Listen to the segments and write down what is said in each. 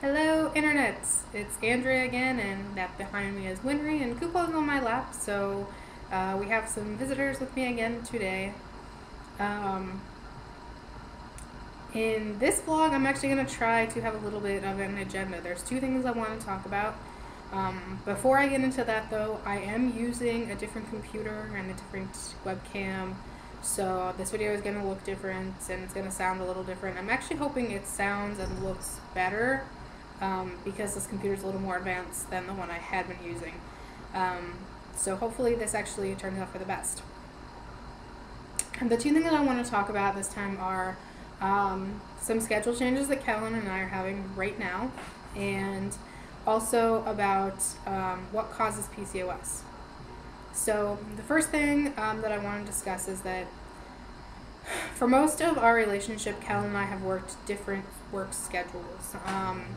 Hello, Internet! It's Andrea again, and that behind me is Winry, and Kuko's on my lap, so we have some visitors with me again today. Um, in this vlog, I'm actually going to try to have a little bit of an agenda. There's two things I want to talk about. Before I get into that, though, I am using a different computer and a different webcam, so this video is going to look different, and it's going to sound a little different. I'm actually hoping it sounds and looks better, because this computer is a little more advanced than the one I had been using. So hopefully this actually turns out for the best. And the two things that I want to talk about this time are some schedule changes that Kellen and I are having right now, and also about what causes PCOS. So the first thing that I want to discuss is that for most of our relationship, Kellen and I have worked different work schedules.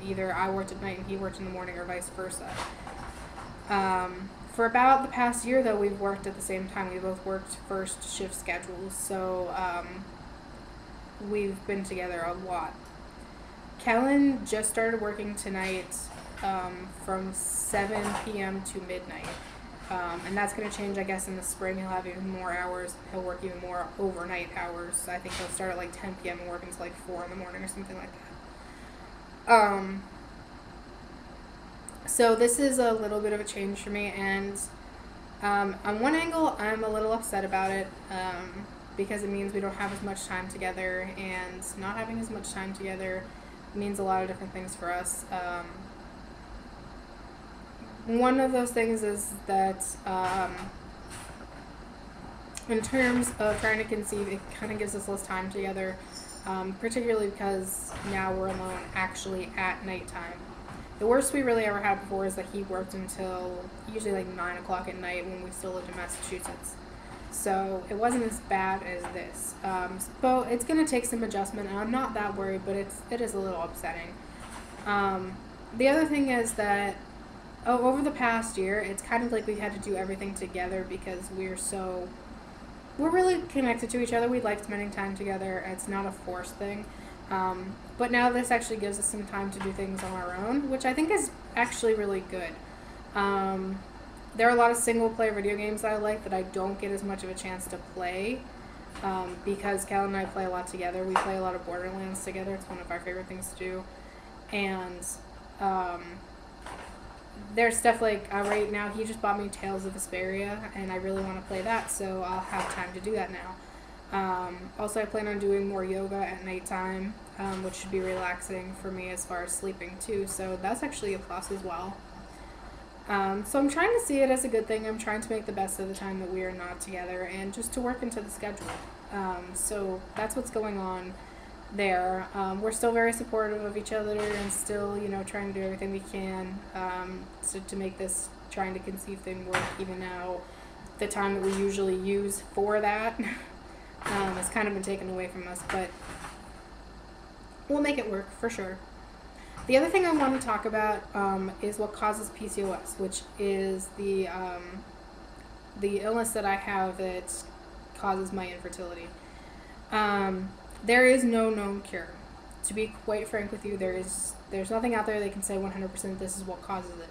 Either I worked at night and he worked in the morning, or vice versa. For about the past year, though, we've worked at the same time. We both worked first shift schedules, so we've been together a lot. Kellen just started working tonight from 7 p.m. to midnight. And that's going to change, I guess, in the spring. He'll have even more hours. He'll work even more overnight hours. I think he'll start at like 10 p.m. and work until like 4 in the morning or something like that. So this is a little bit of a change for me, and on one angle, I'm a little upset about it, because it means we don't have as much time together, and not having as much time together means a lot of different things for us. One of those things is that in terms of trying to conceive, it kind of gives us less time together, particularly because now we're alone actually at nighttime. The worst we really ever had before is that he worked until usually like 9 o'clock at night when we still lived in Massachusetts. So it wasn't as bad as this. But it's going to take some adjustment, and I'm not that worried, but it is a little upsetting. The other thing is that over the past year, it's kind of like we had to do everything together because we're really connected to each other. We like spending time together. It's not a forced thing. But now this actually gives us some time to do things on our own, which I think is actually really good. There are a lot of single-player video games that I like that I don't get as much of a chance to play, because Cal and I play a lot together. We play a lot of Borderlands together. It's one of our favorite things to do. And there's stuff like, right now he just bought me Tales of Vesperia, and I really want to play that, so I'll have time to do that now. Also, I plan on doing more yoga at nighttime, which should be relaxing for me as far as sleeping too, so that's actually a plus as well. So I'm trying to see it as a good thing. I'm trying to make the best of the time that we are not together, and just to work into the schedule. So that's what's going on there. We're still very supportive of each other, and still, trying to do everything we can to make this trying to conceive thing work, even now the time that we usually use for that has kind of been taken away from us, but we'll make it work for sure. The other thing I want to talk about is what causes PCOS, which is the illness that I have that causes my infertility. There is no known cure. To be quite frank with you, there's nothing out there that can say 100% this is what causes it.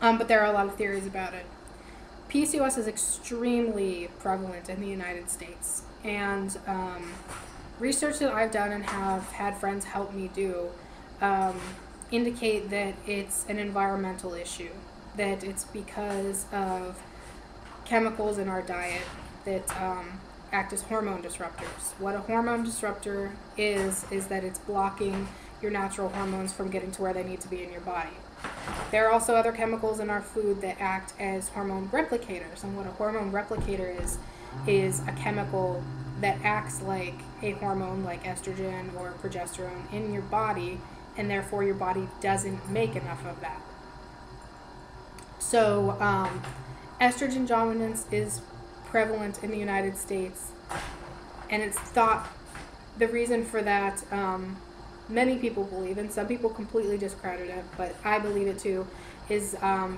But there are a lot of theories about it. PCOS is extremely prevalent in the United States, and research that I've done and have had friends help me do indicate that it's an environmental issue, that it's because of chemicals in our diet that act as hormone disruptors. What a hormone disruptor is that it's blocking your natural hormones from getting to where they need to be in your body. There are also other chemicals in our food that act as hormone replicators, and what a hormone replicator is a chemical that acts like a hormone like estrogen or progesterone in your body, and therefore your body doesn't make enough of that. So estrogen dominance is prevalent in the United States, and it's thought the reason for that, many people believe, and some people completely discredit it, but I believe it too, is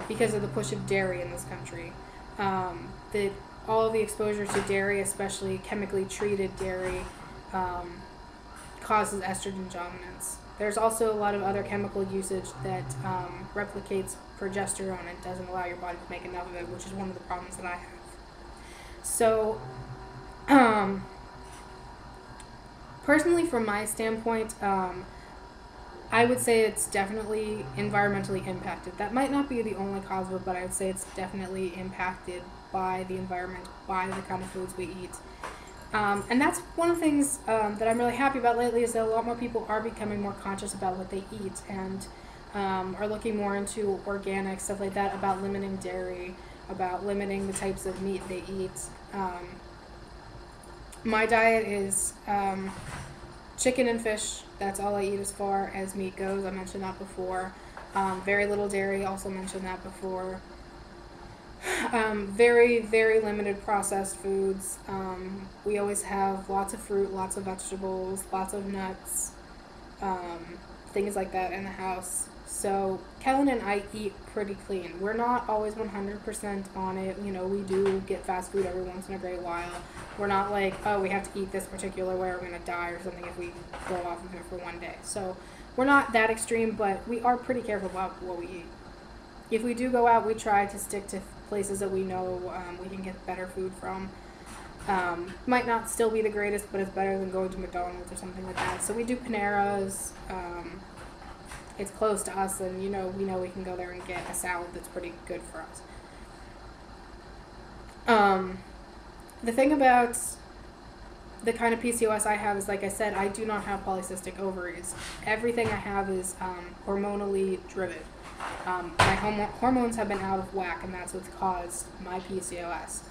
because of the push of dairy in this country. That all the exposure to dairy, especially chemically treated dairy, causes estrogen dominance. There's also a lot of other chemical usage that replicates progesterone and doesn't allow your body to make enough of it, which is one of the problems that I have. So, personally, from my standpoint, I would say it's definitely environmentally impacted. That might not be the only cause of it, but I would say it's definitely impacted by the environment, by the kind of foods we eat. And that's one of the things that I'm really happy about lately, is that a lot more people are becoming more conscious about what they eat, and are looking more into organic, stuff like that, about limiting dairy, about limiting the types of meat they eat. My diet is chicken and fish. That's all I eat as far as meat goes. I mentioned that before. Very little dairy, also mentioned that before. Very, very limited processed foods. We always have lots of fruit, lots of vegetables, lots of nuts, things like that in the house. So Kellen and I eat pretty clean. We're not always 100% on it. You know, we do get fast food every once in a great while. We're not like, oh, we have to eat this particular way or we're going to die or something if we go off of it for one day. So we're not that extreme, but we are pretty careful about what we eat. If we do go out, we try to stick to places that we know we can get better food from. Might not still be the greatest, but it's better than going to McDonald's or something like that. So we do Panera's. It's close to us, and we know we can go there and get a salad that's pretty good for us. The thing about the kind of PCOS I have is, like I said, I do not have polycystic ovaries. Everything I have is hormonally driven. My hormones have been out of whack, and that's what's caused my PCOS.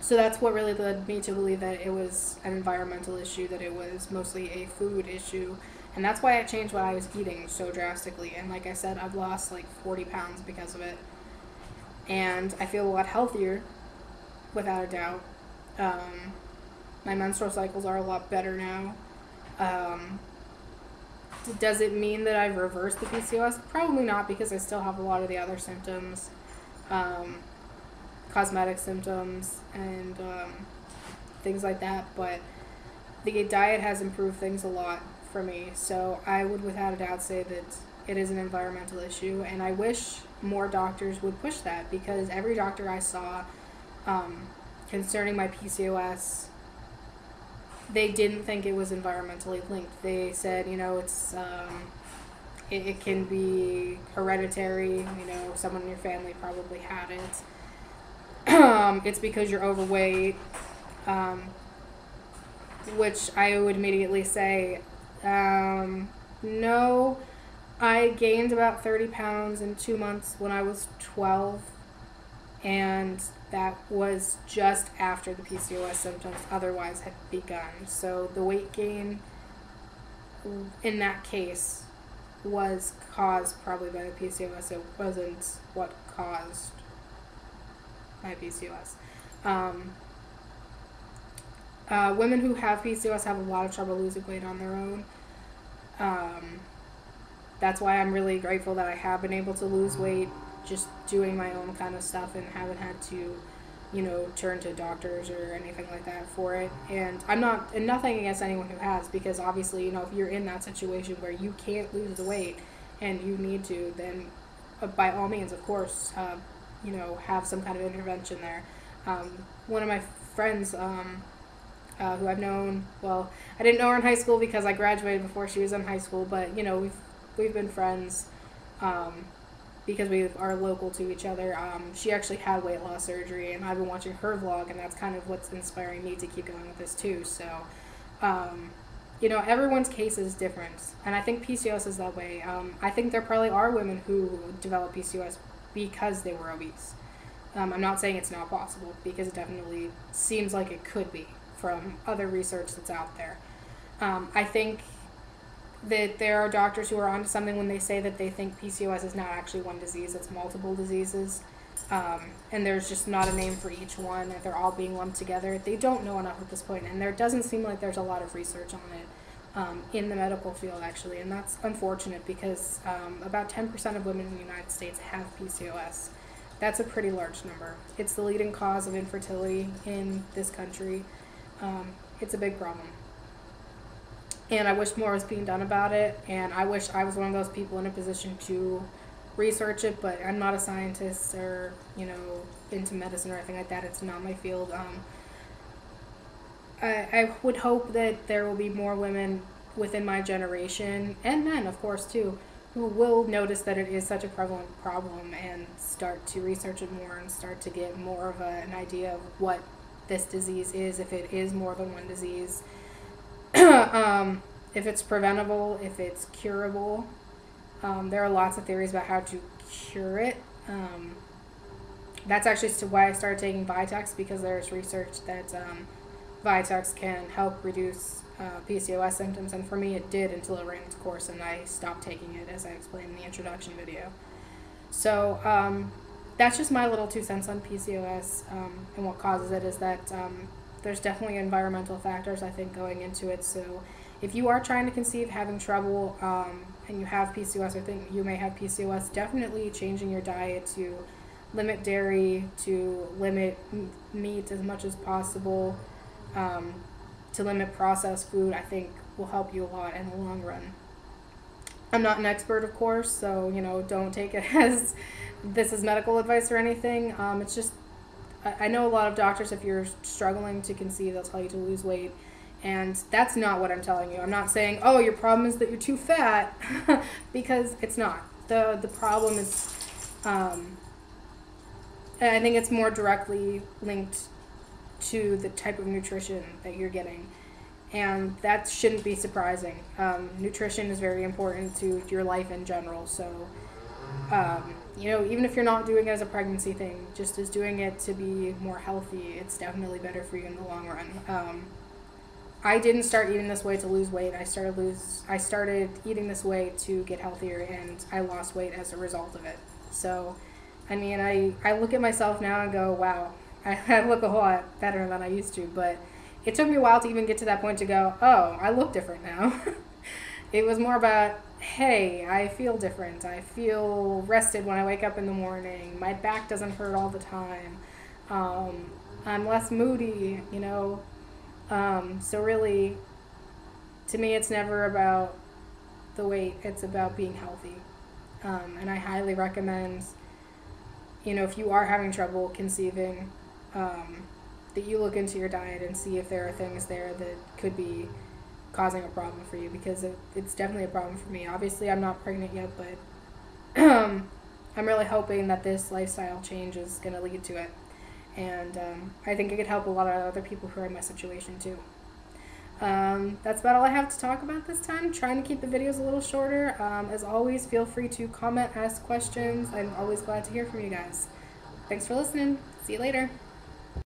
So that's what really led me to believe that it was an environmental issue, that it was mostly a food issue. And that's why I changed what I was eating so drastically. And like I said, I've lost like 40 pounds because of it. And I feel a lot healthier, without a doubt. My menstrual cycles are a lot better now. Does it mean that I've reversed the PCOS? Probably not, because I still have a lot of the other symptoms, cosmetic symptoms, and things like that. But the diet has improved things a lot for me. So I would without a doubt say that it is an environmental issue, and I wish more doctors would push that, because every doctor I saw concerning my PCOS, they didn't think it was environmentally linked. They said, it's it can be hereditary, someone in your family probably had it. It's because you're overweight, which I would immediately say, no. I gained about 30 pounds in 2 months when I was 12, and that was just after the PCOS symptoms otherwise had begun. So the weight gain in that case was caused probably by the PCOS. It wasn't what caused my PCOS. Women who have PCOS have a lot of trouble losing weight on their own. That's why I'm really grateful that I have been able to lose weight just doing my own kind of stuff, and haven't had to, turn to doctors or anything like that for it. And nothing against anyone who has, because obviously, if you're in that situation where you can't lose the weight and you need to, then by all means, of course, have some kind of intervention there. One of my friends, who I've known, well, I didn't know her in high school because I graduated before she was in high school, but, we've been friends, because we are local to each other. She actually had weight loss surgery, and I've been watching her vlog, and that's kind of what's inspiring me to keep going with this too. So, everyone's case is different, and I think PCOS is that way. I think there probably are women who develop PCOS because they were obese. I'm not saying it's not possible, because it definitely seems like it could be from other research that's out there. I think that there are doctors who are onto something when they say that they think PCOS is not actually one disease, it's multiple diseases, and there's just not a name for each one, and they're all being lumped together. They don't know enough at this point, and there doesn't seem like there's a lot of research on it in the medical field, actually, and that's unfortunate, because about 10% of women in the United States have PCOS. That's a pretty large number. It's the leading cause of infertility in this country. it's a big problem. And I wish more was being done about it, and I wish I was one of those people in a position to research it, but I'm not a scientist or, you know, into medicine or anything like that. It's not my field. I would hope that there will be more women within my generation, and men, of course, too, who will notice that it is such a prevalent problem and start to research it more and start to get more of an idea of what this disease is, if it is more than one disease. If it's preventable, if it's curable. There are lots of theories about how to cure it. That's actually why I started taking Vitex, because there's research that Vitex can help reduce PCOS symptoms, and for me it did until it ran its course and I stopped taking it, as I explained in the introduction video. So that's just my little 2 cents on PCOS, and what causes it is that there's definitely environmental factors, I think, going into it. So if you are trying to conceive, having trouble, and you have PCOS, or think you may have PCOS, definitely changing your diet to limit dairy, to limit meat as much as possible, to limit processed food, I think will help you a lot in the long run. I'm not an expert, of course, so, you know, don't take it as this is medical advice or anything. It's just, I know a lot of doctors, if you're struggling to conceive, they'll tell you to lose weight. And that's not what I'm telling you. I'm not saying, oh, your problem is that you're too fat, because it's not. The problem is, I think it's more directly linked to the type of nutrition that you're getting. And that shouldn't be surprising. Nutrition is very important to your life in general. So, you know, even if you're not doing it as a pregnancy thing, just as doing it to be more healthy, it's definitely better for you in the long run. I didn't start eating this way to lose weight. I started eating this way to get healthier, and I lost weight as a result of it. So, I mean, I look at myself now and go, wow, I look a whole lot better than I used to, but it took me a while to even get to that point to go, oh, I look different now. It was more about, hey, I feel different. I feel rested when I wake up in the morning. My back doesn't hurt all the time. I'm less moody, you know. So really, to me, it's never about the weight. It's about being healthy. And I highly recommend, you know, if you are having trouble conceiving, that you look into your diet and see if there are things there that could be causing a problem for you, because it's definitely a problem for me. Obviously, I'm not pregnant yet, but I'm really hoping that this lifestyle change is going to lead to it. And I think it could help a lot of other people who are in my situation too. That's about all I have to talk about this time. I'm trying to keep the videos a little shorter. As always, feel free to comment, ask questions. I'm always glad to hear from you guys. Thanks for listening. See you later.